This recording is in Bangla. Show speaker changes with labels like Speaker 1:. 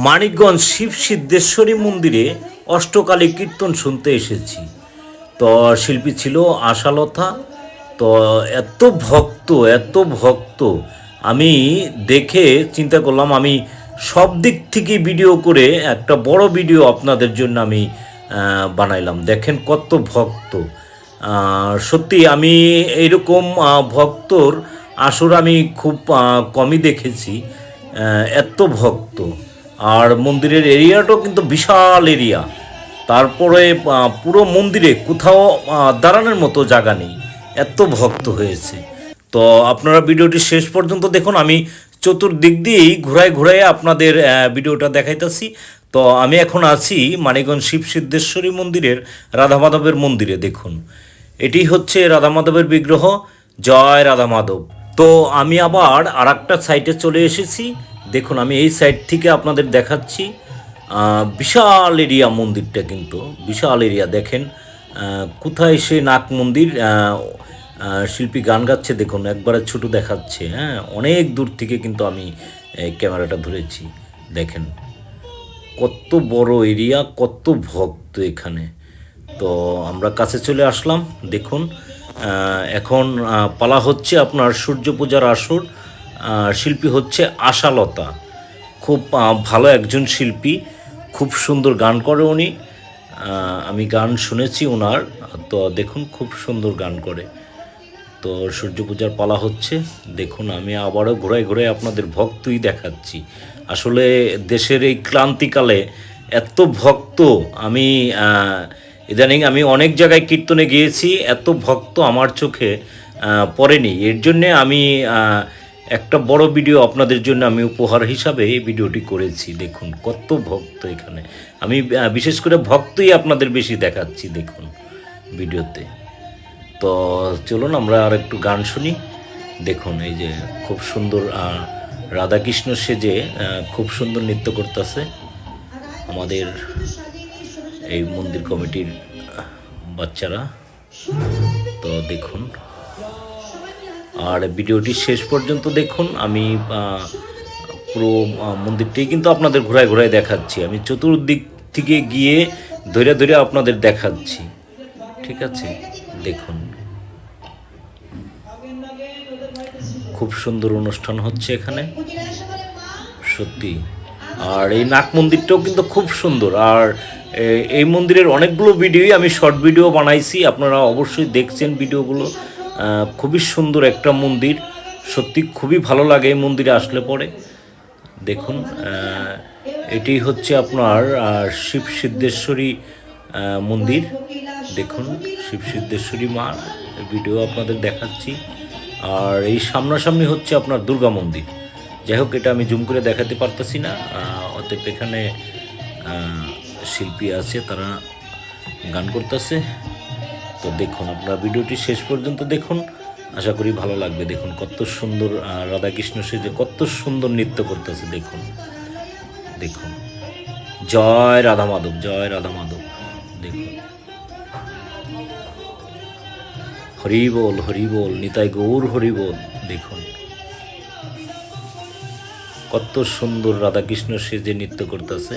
Speaker 1: মানিকগঞ্জ শিব সিদ্ধেশ্বরী মন্দিরে অষ্টকালী কীর্তন শুনতে এসেছি। তো শিল্পী ছিল আশালতা। তো এত ভক্ত আমি দেখে চিন্তা করলাম আমি সব দিক থেকে ভিডিও করে একটা বড় ভিডিও আপনাদের জন্য আমি বানাইলাম। দেখেন কত ভক্ত। সত্যি আমি এইরকম ভক্তর আসর আমি খুব কমই দেখেছি। এত ভক্ত, আর মন্দিরের এরিয়াটাও কিন্তু বিশাল এরিয়া। তারপরে পুরো মন্দিরে কোথাও দাঁড়ানোর মতো জায়গা নেই, এত ভক্ত হয়েছে। তো আপনারা ভিডিওটি শেষ পর্যন্ত দেখুন। আমি চতুর্দিক দিয়েই ঘুরায় আপনাদের ভিডিওটা দেখাইতেছি। তো আমি এখন আছি মানিকগঞ্জ শিব সিদ্ধেশ্বরী মন্দিরের রাধা মাধবের মন্দিরে। দেখুন, এটি হচ্ছে রাধা মাধবের বিগ্রহ। জয় রাধা মাধব। তো আমি আবার আর একটা সাইডে চলে এসেছি। দেখুন, আমি এই সাইড থেকে আপনাদের দেখাচ্ছি। বিশাল এরিয়া, মন্দিরটা কিন্তু বিশাল এরিয়া। দেখেন কোথায় সে নাক মন্দির। শিল্পী গান গাচ্ছে, দেখুন একবারে ছোট দেখাচ্ছে। হ্যাঁ, অনেক দূর থেকে কিন্তু আমি ক্যামেরাটা ধরেছি। দেখেন কত বড় এরিয়া, কত ভক্ত এখানে। তো আমরা কাছে চলে আসলাম। দেখুন এখন পালা হচ্ছে আপনার সূর্য পূজার আসর। শিল্পী হচ্ছে আশালতা। খুব ভালো একজন শিল্পী, খুব সুন্দর গান করে উনি। আমি গান শুনেছি ওনার। তো দেখুন খুব সুন্দর গান করে। তো সূর্য পূজার পালা হচ্ছে। দেখুন আমি আবারও ঘুরায় আপনাদের ভক্তই দেখাচ্ছি। আসলে দেশের এই ক্লান্তিকালে এত ভক্ত আমি ইদানিং আমি অনেক জায়গায় কীর্তনে গিয়েছি, এত ভক্ত আমার চোখে পড়েনি। এর জন্যে আমি একটা বড় ভিডিও আপনাদের জন্য আমি উপহার হিসাবে এই ভিডিওটি করেছি। দেখুন কত ভক্ত এখানে। আমি বিশেষ করে ভক্তই আপনাদের বেশি দেখাচ্ছি দেখুন ভিডিওতে। তো চলুন আমরা আর একটু গান শুনি। দেখুন এই যে খুব সুন্দর রাধাকৃষ্ণ সেজে খুব সুন্দর নৃত্য করতেছে আমাদের এই মন্দির কমিটির বাচ্চারা। তো দেখুন, আর ভিডিওটি শেষ পর্যন্ত দেখুন। আমি পুরো মন্দিরটাই কিন্তু আপনাদের ঘোরায় দেখাচ্ছি। আমি চতুর্দিক থেকে গিয়ে ধরে আপনাদের দেখাচ্ছি। ঠিক আছে, দেখুন খুব সুন্দর অনুষ্ঠান হচ্ছে এখানে সত্যি। আর এই নাক মন্দিরটাও কিন্তু খুব সুন্দর। আর এই মন্দিরের অনেকগুলো ভিডিওই আমি শর্ট ভিডিও বানাইছি, আপনারা অবশ্যই দেখছেন ভিডিওগুলো। খুবই সুন্দর একটা মন্দির, সত্যি খুবই ভালো লাগে এই মন্দিরে আসলে পরে। দেখুন এটি হচ্ছে আপনার শিব সিদ্ধেশ্বরী মন্দির। দেখুন শিব সিদ্ধেশ্বরী মা ভিডিও আপনাদের দেখাচ্ছি। আর এই সামনাসামনি হচ্ছে আপনার দুর্গা মন্দির। যাই হোক, এটা আমি জুম করে দেখাতে পারতেছি না। অতএব এখানে শিল্পী আছে, তারা গান করতেছে। তো দেখুন আপনারা ভিডিওটি শেষ পর্যন্ত দেখুন, আশা করি ভালো লাগবে। দেখুন কত সুন্দর রাধাকৃষ্ণ সেজে কত সুন্দর নৃত্য করতেছে। দেখুন দেখুন, জয় রাধা মাধব, জয় রাধা মাধব। দেখুন হরি বল নিতাই গৌর হরি বল। দেখুন কত সুন্দর রাধাকৃষ্ণ সেজে নৃত্য করতেছে।